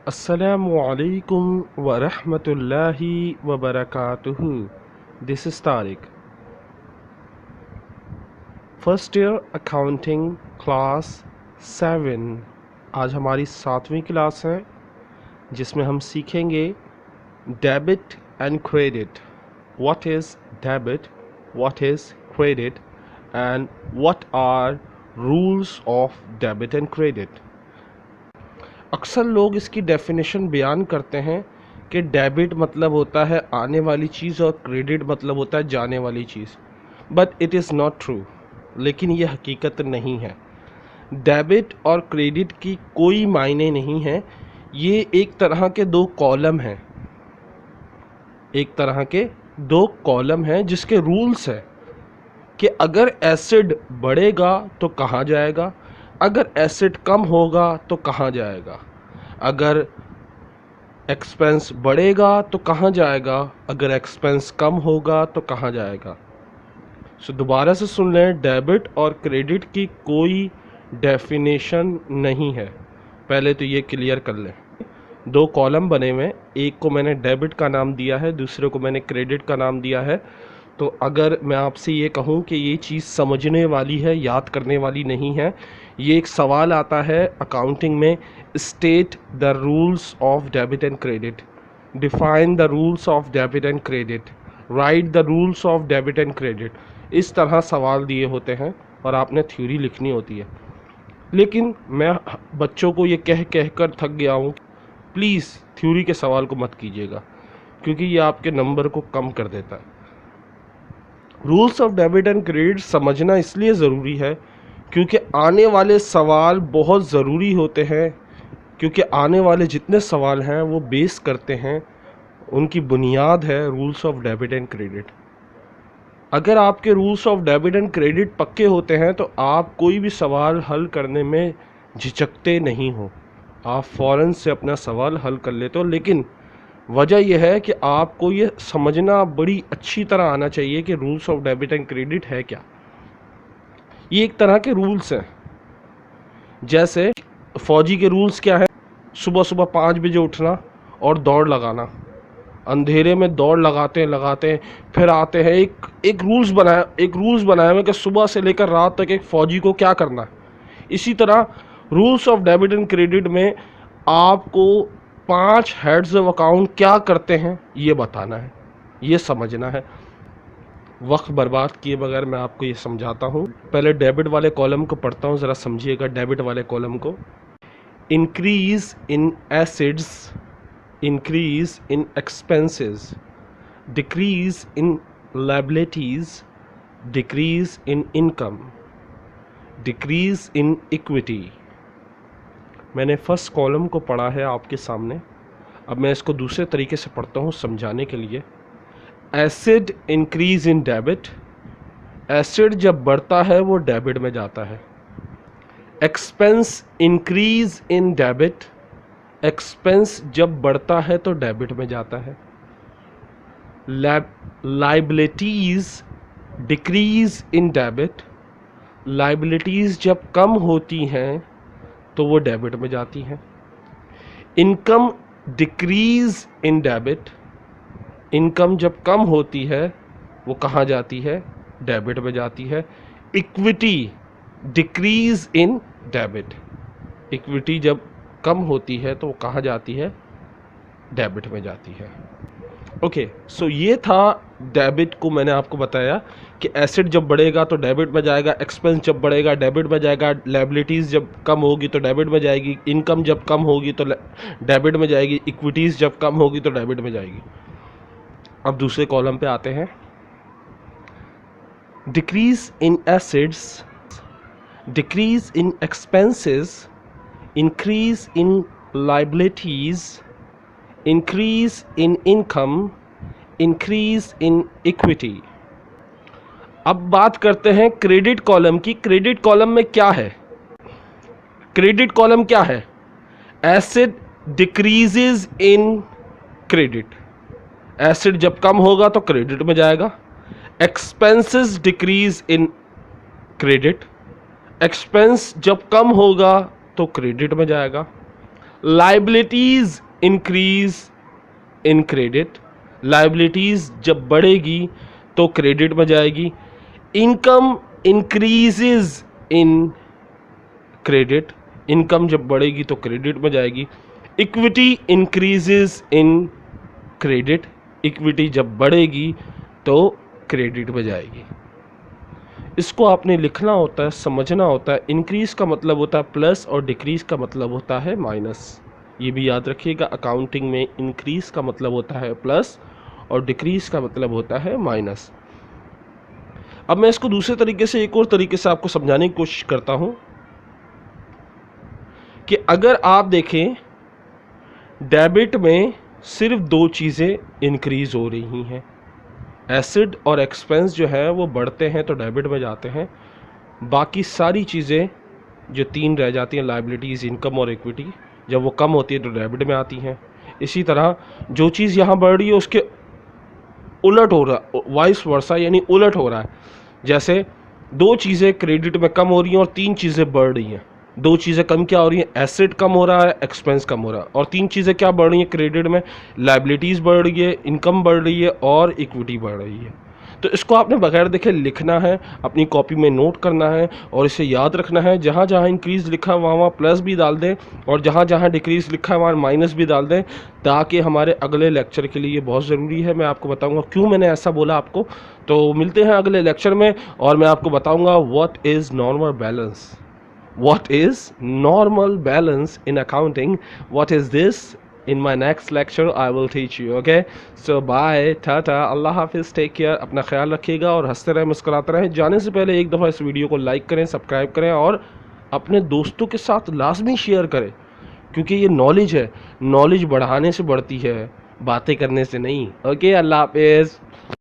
अस्सलामुअलैकुम वरहमतुल्लाहि वबरकातुहू। This is Tariq, first year accounting class 7। आज हमारी 7वीं क्लास है जिसमें हम सीखेंगे debit and credit. What is debit, what is credit and what are rules of debit and credit. अक्सर लोग इसकी डेफिनेशन बयान करते हैं कि डेबिट मतलब होता है आने वाली चीज़ और क्रेडिट मतलब होता है जाने वाली चीज़, but it is not true. लेकिन ये हकीकत नहीं है। डेबिट और क्रेडिट की कोई मायने नहीं है। ये एक तरह के दो कॉलम हैं, जिसके रूल्स हैं कि अगर एसिड बढ़ेगा तो कहाँ जाएगा, अगर एसिड कम होगा तो कहाँ जाएगा, अगर एक्सपेंस बढ़ेगा तो कहाँ जाएगा, अगर एक्सपेंस कम होगा तो कहाँ जाएगा। सो दोबारा से सुन लें, डेबिट और क्रेडिट की कोई डेफिनेशन नहीं है। पहले तो ये क्लियर कर लें। दो कॉलम बने हुए, एक को मैंने डेबिट का नाम दिया है, दूसरे को मैंने क्रेडिट का नाम दिया है। तो अगर मैं आपसे ये कहूँ कि ये चीज़ समझने वाली है, याद करने वाली नहीं है, ये एक सवाल आता है अकाउंटिंग में, state the rules of debit and credit, define the rules of debit and credit, right the rules of debit and credit. इस तरह सवाल दिए होते हैं और आपने थ्योरी लिखनी होती है। लेकिन मैं बच्चों को ये कह कर थक गया हूँ, प्लीज़ थ्योरी के सवाल को मत कीजिएगा, क्योंकि ये आपके नंबर को कम कर देता है। Rules of debit and credit समझना इसलिए ज़रूरी है क्योंकि आने वाले सवाल बहुत ज़रूरी होते हैं, क्योंकि आने वाले जितने सवाल हैं वो बेस करते हैं, उनकी बुनियाद है rules of debit and credit. अगर आपके rules of debit and credit पक्के होते हैं तो आप कोई भी सवाल हल करने में झिझकते नहीं हो, आप फ़ौरन से अपना सवाल हल कर लेते हो। लेकिन वजह यह है कि आपको ये समझना बड़ी अच्छी तरह आना चाहिए कि rules of debit and credit है क्या। ये एक तरह के रूल्स हैं। जैसे फ़ौजी के रूल्स क्या है, सुबह सुबह 5 बजे उठना और दौड़ लगाना। अंधेरे में दौड़ लगाते हैं फिर आते हैं, एक रूल्स बनाया हुआ कि सुबह से लेकर रात तक एक फ़ौजी को क्या करना है। इसी तरह rules of debit and credit में आपको 5 हेड्स ऑफ अकाउंट क्या करते हैं ये बताना है, ये समझना है। वक्त बर्बाद किए बगैर मैं आपको ये समझाता हूँ। पहले डेबिट वाले कॉलम को पढ़ता हूँ, ज़रा समझिएगा। डेबिट वाले कॉलम को, increase in acids, increase in expenses, decrease in liabilities, decrease in income, decrease in equity। मैंने फर्स्ट कॉलम को पढ़ा है आपके सामने, अब मैं इसको दूसरे तरीके से पढ़ता हूँ समझाने के लिए। Acid increase in debit, acid जब बढ़ता है वो डेबिट में जाता है। Expense increase in debit, expense जब बढ़ता है तो डेबिट में जाता है। Liabilities decrease in debit, liabilities जब कम होती हैं तो वो डेबिट में जाती हैं। Income decrease in debit, income जब कम होती है वो कहाँ जाती है, डेबिट में जाती है। Equity decrease in debit, equity जब कम होती है तो वो कहाँ जाती है, डेबिट में जाती है। ओके, सो ये था डेबिट को मैंने आपको बताया कि एसिड जब बढ़ेगा तो डेबिट में जाएगा, एक्सपेंस जब बढ़ेगा डेबिट में जाएगा, लायबिलिटीज़ जब कम होगी तो डेबिट में जाएगी, इनकम जब कम होगी तो डेबिट में जाएगी, इक्विटीज़ जब कम होगी तो डेबिट में जाएगी। अब दूसरे कॉलम पे आते हैं। Decrease in acids, decrease in expenses, increase in liabilities, increase in income, increase in equity। अब बात करते हैं क्रेडिट कॉलम की। क्रेडिट कॉलम में क्या है, क्रेडिट कॉलम क्या है, acid decreases in credit, acid जब कम होगा तो क्रेडिट में जाएगा। Expenses decrease in credit, expense जब कम होगा तो क्रेडिट में जाएगा। Liabilities increase in credit, liabilities जब बढ़ेगी तो क्रेडिट में जाएगी। Income increases in credit, income जब बढ़ेगी तो क्रेडिट में जाएगी। Equity increases in credit, equity जब बढ़ेगी तो क्रेडिट में जाएगी। इसको आपने लिखना होता है, समझना होता है। इंक्रीज का मतलब होता है प्लस और डिक्रीज का मतलब होता है माइनस। ये भी याद रखिएगा, अकाउंटिंग में इंक्रीज का मतलब होता है प्लस और डिक्रीज का मतलब होता है माइनस। अब मैं इसको दूसरे तरीके से, एक और तरीके से आपको समझाने की कोशिश करता हूं कि अगर आप देखें डेबिट में सिर्फ दो चीज़ें इंक्रीज हो रही हैं, एसिड और एक्सपेंस जो है वो बढ़ते हैं तो डेबिट में जाते हैं, बाकी सारी चीज़ें जो तीन रह जाती हैं लाइबिलिटीज़, इनकम और इक्विटी, जब वो कम होती है तो डेबिट में आती हैं। इसी तरह जो चीज़ यहाँ बढ़ रही है उसके उलट हो रहा, वाइस वर्सा, यानी उलट हो रहा है। जैसे दो चीज़ें क्रेडिट में कम हो रही हैं और तीन चीज़ें बढ़ रही हैं। दो चीज़ें कम क्या हो रही हैं, एसेट कम हो रहा है, एक्सपेंस कम हो रहा है, और तीन चीज़ें क्या बढ़ रही हैं क्रेडिट में, लाइबिलिटीज़ बढ़ रही है, इनकम बढ़ रही है और इक्विटी बढ़ रही है। तो इसको आपने बगैर देखे लिखना है, अपनी कॉपी में नोट करना है और इसे याद रखना है। जहाँ जहाँ इंक्रीज़ लिखा है वहाँ प्लस भी डाल दें और जहाँ जहाँ डिक्रीज़ लिखा है वहाँ माइनस भी डाल दें, ताकि हमारे अगले लेक्चर के लिए ये बहुत ज़रूरी है। मैं आपको बताऊँगा क्यों मैंने ऐसा बोला आपको। तो मिलते हैं अगले लेक्चर में और मैं आपको बताऊँगा what is normal balance, what is normal balance in accounting, what is this, in my next lecture I will teach you. Okay, so bye, tata, Allah hafiz, take care, अपना ख्याल रखिएगा और हंसते रहें, मुस्कुराते रहें। जाने से पहले एक दफ़ा इस वीडियो को लाइक करें, सब्सक्राइब करें और अपने दोस्तों के साथ लाजमी शेयर करें, क्योंकि ये नॉलेज है, नॉलेज बढ़ाने से बढ़ती है, बातें करने से नहीं। ओके, अल्लाह हाफिज़।